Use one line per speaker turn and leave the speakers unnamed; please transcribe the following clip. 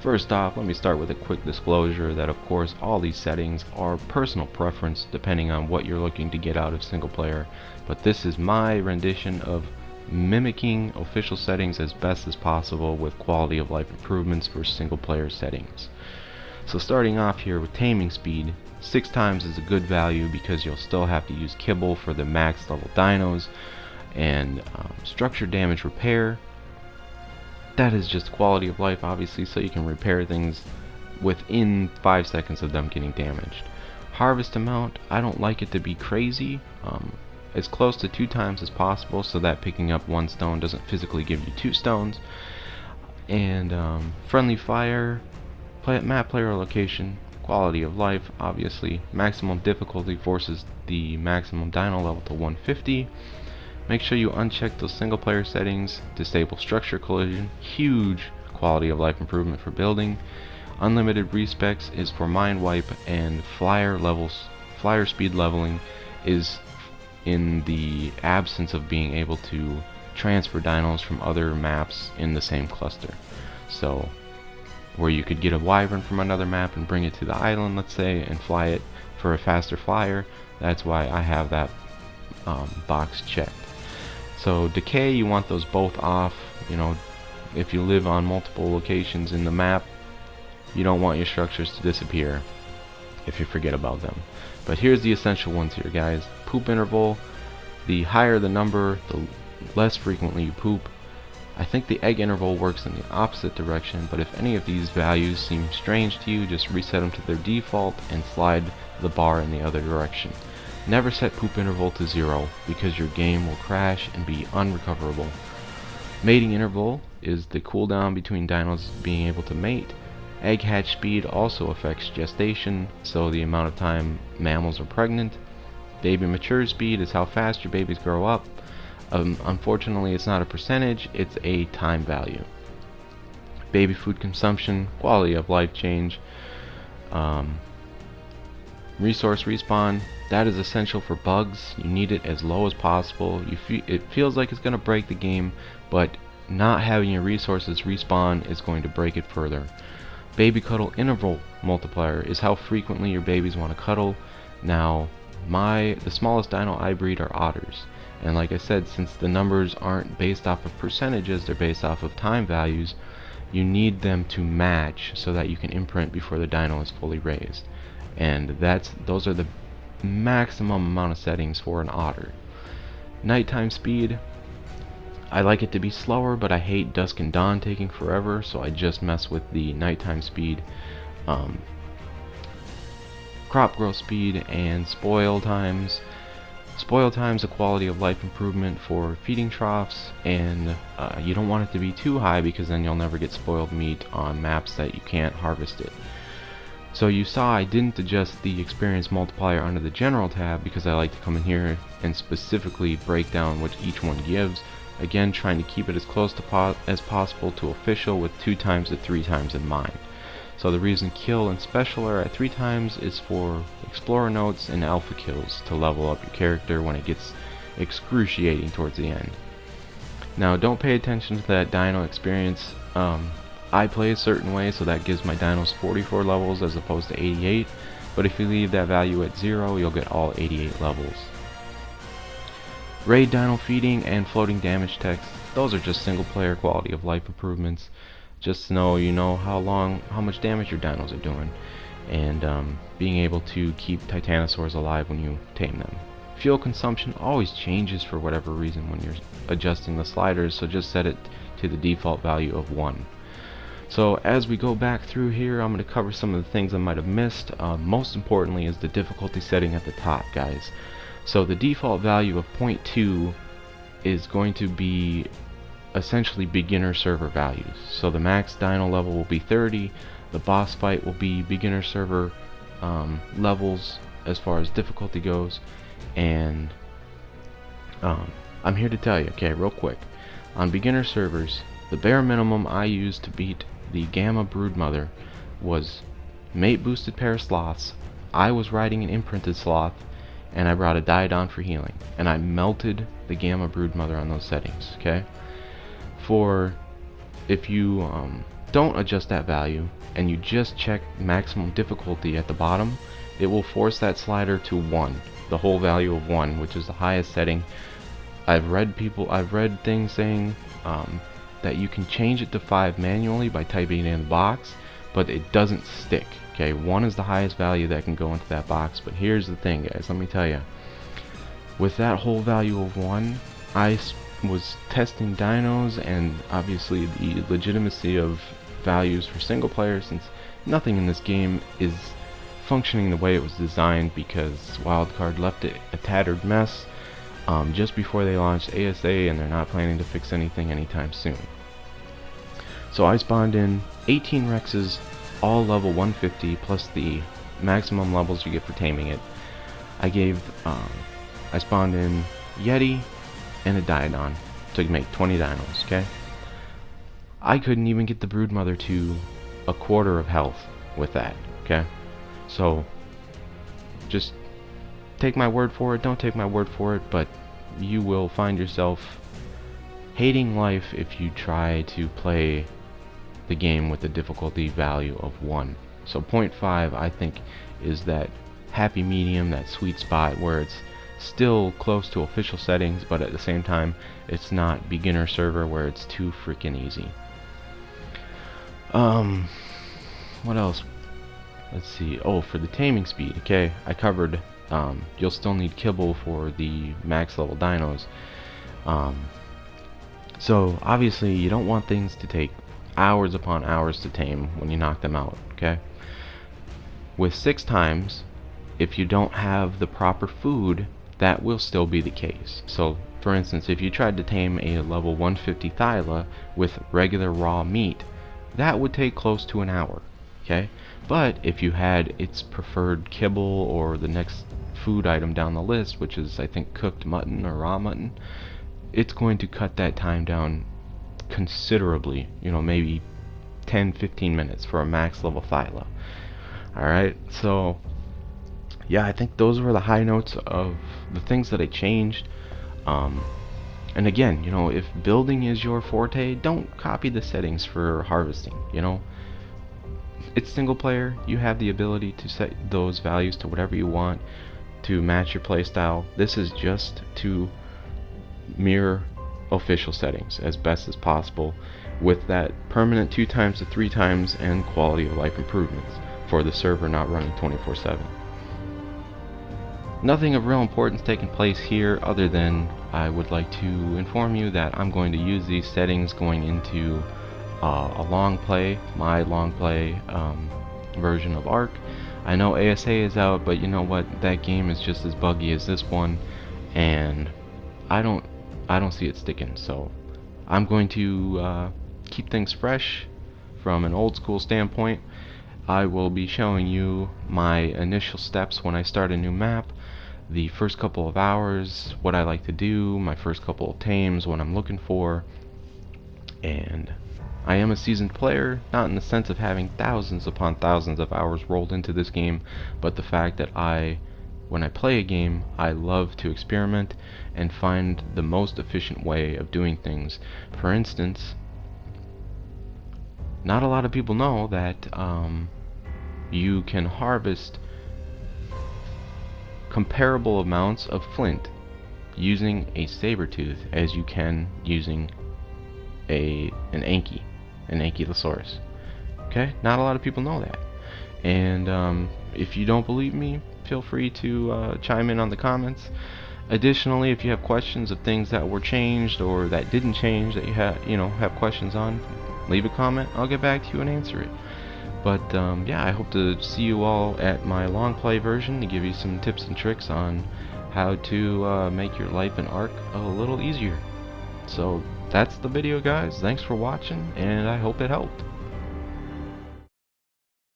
First off, let me start with a quick disclosure that of course all these settings are personal preference depending on what you're looking to get out of single player, but this is my rendition of mimicking official settings as best as possible with quality of life improvements for single player settings. So starting off here with taming speed, 6 times is a good value because you'll still have to use kibble for the max level dinos, and structure damage repair, that is just quality of life obviously, so you can repair things within 5 seconds of them getting damaged. Harvest amount, I don't like it to be crazy, as close to 2 times as possible so that picking up 1 stone doesn't physically give you 2 stones. And friendly fire, map player location, quality of life obviously, maximum difficulty forces the maximum dino level to 150. Make sure you uncheck those single player settings. Disable structure collision, huge quality of life improvement for building. Unlimited respecs is for mine wipe, and flyer speed leveling is in the absence of being able to transfer dinos from other maps in the same cluster. So where you could get a wyvern from another map and bring it to the island, let's say, and fly it for a faster flyer, that's why I have that box checked. So decay, you want those both off. You know, if you live on multiple locations in the map, you don't want your structures to disappear if you forget about them. But here's the essential ones here, guys. Poop interval, the higher the number, the less frequently you poop. I think the egg interval works in the opposite direction, but if any of these values seem strange to you, just reset them to their default and slide the bar in the other direction. Never set poop interval to 0 because your game will crash and be unrecoverable. Mating interval is the cooldown between dinos being able to mate. Egg hatch speed also affects gestation, so the amount of time mammals are pregnant. Baby mature speed is how fast your babies grow up. Unfortunately, it's not a percentage, it's a time value. Baby food consumption, quality of life change. Resource respawn, that is essential for bugs. You need it as low as possible. It feels like it's going to break the game, but not having your resources respawn is going to break it further. Baby cuddle interval multiplier is how frequently your babies want to cuddle. Now, the smallest dino I breed are otters, and like I said, since the numbers aren't based off of percentages, they're based off of time values, you need them to match so that you can imprint before the dino is fully raised. And those are the maximum amount of settings for an otter. Nighttime speed, I like it to be slower, but I hate dusk and dawn taking forever, so I just mess with the nighttime speed. Crop growth speed and spoil times. Spoil times a quality of life improvement for feeding troughs, and you don't want it to be too high because then you'll never get spoiled meat on maps that you can't harvest it. So you saw I didn't adjust the experience multiplier under the general tab because I like to come in here and specifically break down what each one gives. Again, trying to keep it as close to as possible to official with 2 times to 3 times in mind. So the reason kill and special are at 3 times is for explorer notes and alpha kills to level up your character when it gets excruciating towards the end. Now don't pay attention to that dino experience. I play a certain way, so that gives my dinos 44 levels as opposed to 88, but if you leave that value at 0, you'll get all 88 levels. Raid dino feeding and floating damage text, those are just single player quality of life improvements. Just know you know how much damage your dinos are doing, and being able to keep titanosaurs alive when you tame them. Fuel consumption always changes for whatever reason when you're adjusting the sliders, so just set it to the default value of 1. So as we go back through here, I'm going to cover some of the things I might have missed. Most importantly is the difficulty setting at the top, guys. So the default value of 0.2 is going to be essentially beginner server values. So the max dino level will be 30, the boss fight will be beginner server levels as far as difficulty goes, and I'm here to tell you, okay, real quick, on beginner servers, the bare minimum I used to beat the Gamma Broodmother was mate boosted pair of sloths. I was riding an imprinted sloth, and I brought a Diodon for healing, and I melted the Gamma Broodmother on those settings. Okay, if you don't adjust that value and you just check maximum difficulty at the bottom, it will force that slider to 1, the whole value of 1, which is the highest setting. I've read things saying that you can change it to 5 manually by typing it in the box, but it doesn't stick. Okay, 1 is the highest value that can go into that box. But here's the thing, guys, let me tell you, with that whole value of 1, I was testing dinos and obviously the legitimacy of values for single player, since nothing in this game is functioning the way it was designed, because Wildcard left it a tattered mess just before they launched ASA, and they're not planning to fix anything anytime soon. So I spawned in 18 Rexes, all level 150 plus the maximum levels you get for taming it. I spawned in Yeti and a Diodon to make 20 dinos, okay? I couldn't even get the Broodmother to a quarter of health with that, okay? So just take my word for it, don't take my word for it, but you will find yourself hating life if you try to play the game with the difficulty value of 1. So 0.5 I think is that happy medium, that sweet spot where it's still close to official settings, but at the same time it's not beginner server where it's too freaking easy. What else? Let's see. Oh, for the taming speed, okay, I covered you'll still need kibble for the max level dinos. So obviously you don't want things to take hours upon hours to tame when you knock them out, okay? With 6 times, if you don't have the proper food, that will still be the case. So for instance, if you tried to tame a level 150 Thyla with regular raw meat, that would take close to an hour, okay? But if you had its preferred kibble or the next food item down the list, which is I think cooked mutton or raw mutton, it's going to cut that time down considerably, you know, maybe 10-15 minutes for a max level Thyla. Alright, so yeah, I think those were the high notes of the things that I changed. And again, you know, if building is your forte, don't copy the settings for harvesting, you know. It's single player, you have the ability to set those values to whatever you want to match your playstyle. This is just to mirror official settings as best as possible, with that permanent 2 times to 3 times and quality of life improvements for the server not running 24/7. Nothing of real importance taking place here, other than I would like to inform you that I'm going to use these settings going into a long play, my long play version of ARK. I know ASA is out, but you know what, that game is just as buggy as this one, and I don't see it sticking. So I'm going to keep things fresh from an old school standpoint. I will be showing you my initial steps when I start a new map, the first couple of hours, what I like to do, my first couple of tames, what I'm looking for. And I am a seasoned player, not in the sense of having thousands upon thousands of hours rolled into this game, but the fact that when I play a game, I love to experiment and find the most efficient way of doing things. For instance, not a lot of people know that you can harvest comparable amounts of flint using a saber tooth as you can using an ankylosaurus. Okay, not a lot of people know that. And if you don't believe me, feel free to chime in on the comments. Additionally, if you have questions of things that were changed or that didn't change that you have questions on, leave a comment. I'll get back to you and answer it. But yeah, I hope to see you all at my long play version to give you some tips and tricks on how to make your life in ARK a little easier. So that's the video, guys. Thanks for watching, and I hope it helped.